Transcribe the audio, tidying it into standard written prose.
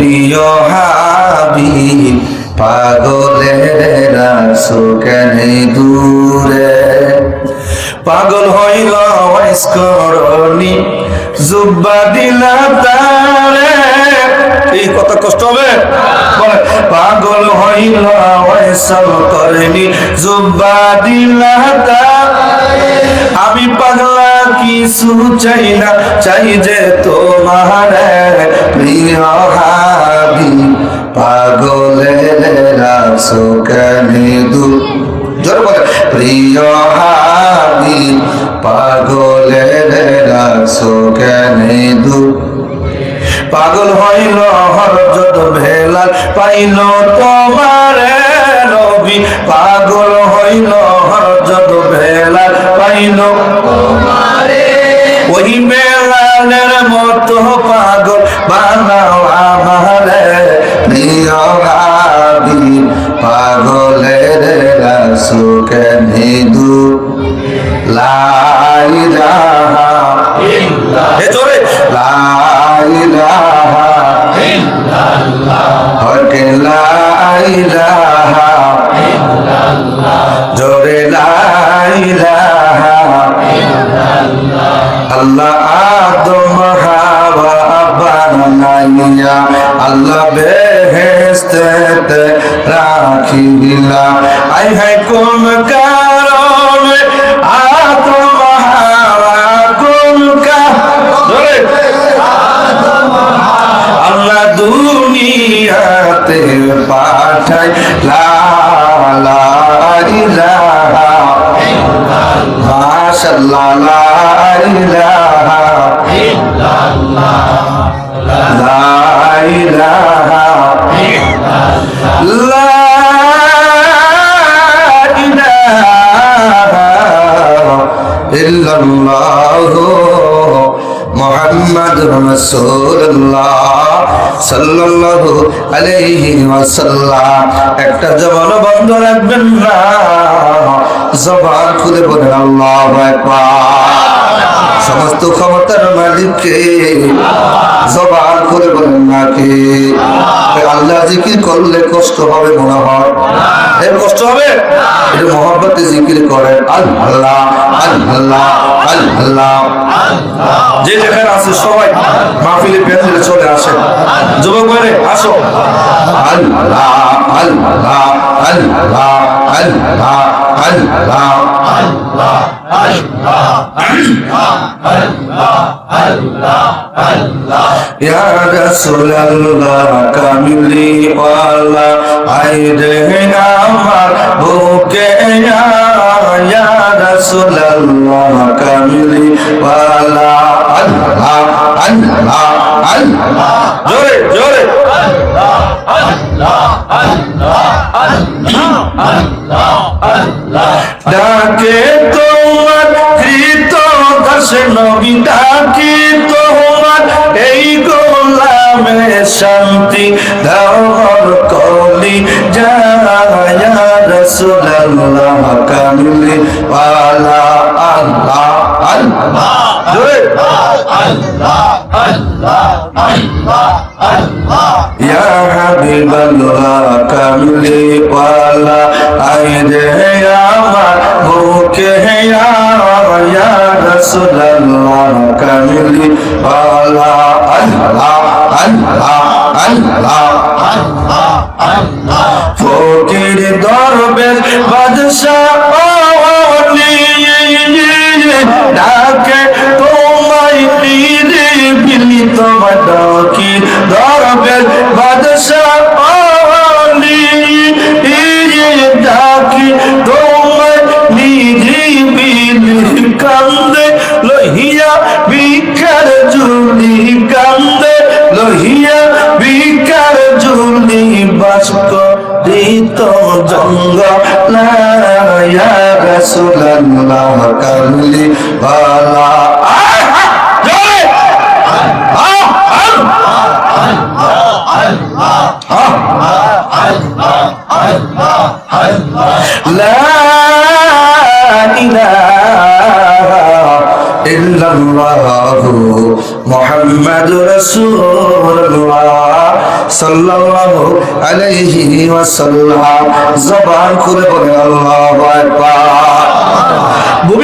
প্রিয় হাবিব পাগলের রাখছো কেন দূরে পাগল হইল ওয়াইস করনি জুব্বা দিলা তারে এই কথা কষ্ট হবে পাগল হইল ওয়াইস করনি জুব্বা দিলা তারে আমি পাগলা কিছু চাই না চাই যে তোমার প্রিয় হাবিব পাগলের রাখছো কেন জোরে বলে প্রিয় হাবিব পাগলের রাখছো কেন পাগল হইল হযরত বেলাল পাইল তোমার নবী পাগল হইল হযরত বেলাল পাইল তোমারে ওই বেলালের মতো পাগল বানাও আমারে প্রিয় হাবিব পাগলের রাখছো কেন লা ইলাহা ইল্লাল্লাহ জোরে লা ইলাহা ইল্লাল্লাহ হকে লা ইলাহা ইল্লাল্লাহ জোরে লা ইলাহা ইল্লাল্লাহ আল্লাহ আদম হাওয়া বানাইয়া আল্লাহ বেহেশতে রাখিলা আই হায় কোন কারণে আদম হাওয়া কোন কারণে আল্লাহ দুনিয়াতে পাঠাই লা ইলাহা ইল্লাল্লাহ মাশাআল্লাহ লা ইলাহা ইল্লাল্লাহ লা ইলাহা ইল্লাল্লাহ লা ইলাহা ইল্লাল্লাহ মুহাম্মাদুর রাসূলুল্লাহ সাল্লাল্লাহু আলাইহি ওয়াসাল্লাম একটা জবান বন্ধ রাখবেন না জবান খুলে বলেন আল্লাহু আকবার সমস্ত ক্ষমতার মালিককে জবান খুলে বলেন না কে আল্লাহ জিকির করলে কষ্ট হবে মনে হয় এর কষ্ট হবে এটা মহব্বতে জিকির করেন আল্লাহ আল্লাহ আল্লাহ যে যেখানে আছে সবাই মাহফিলে প্যান্ডেলে চলে আসেন যুবক ভাইরে আসো আল্লাহ আল্লাহ আল্লাহ আল্লাহ আল্লাহ আল্লাহ ইয়া রাসূলুল্লাহ কামিলি ওয়ালা আইরে আমার বুকে ইয়া রাসূলুল্লাহ কামিলি ওয়ালা আল্লাহ আল্লাহ আল্লাহ জোরে জোরে আল্লাহ আল্লাহ আল্লাহ আল্লাহ আল্লাহ আল্লাহ ডাকে তোমার কৃত দাস নবী ডাকে তোমার এই গোলামে শান্তি দাওয়ার কলি জায়া রাসূলুল্লাহ কামিলি ওয়ালা আল্লাহ আল্লাহ জোরে আল্লাহ আল্লাহ আল্লাহ আল্লাহ ইয়া হাবিবাল্লাহ কামিলি ওয়ালা আইরে আমার বুকে ইয়া রাসূলুল্লাহ কামিলি ওয়ালা আল্লাহ আল্লাহ আল্লাহ আল্লাহ আল্লাহ ফকির দরবেশ বাদশা ডাকে তোমায় নিরিবিলি তোমার ডাকি দরবেশ বাদশা ডাকি তোমায় নিরিবিলি কান্দে লহিয়া বিকার জুলি কান্দে লহিয়া বিকার জুলি বাস্ক দিত জঙ্গল ইয়া রাসূলুল্লাহ কামিলি ওয়ালা লা ইলাহা ইল্লাল্লাহু মুহাম্মাদুর রাসূলুল্লাহ সাল্লাল্লাহু আলাইহি ওয়াসাল্লাম। জবান খুলে বলে আল্লাহু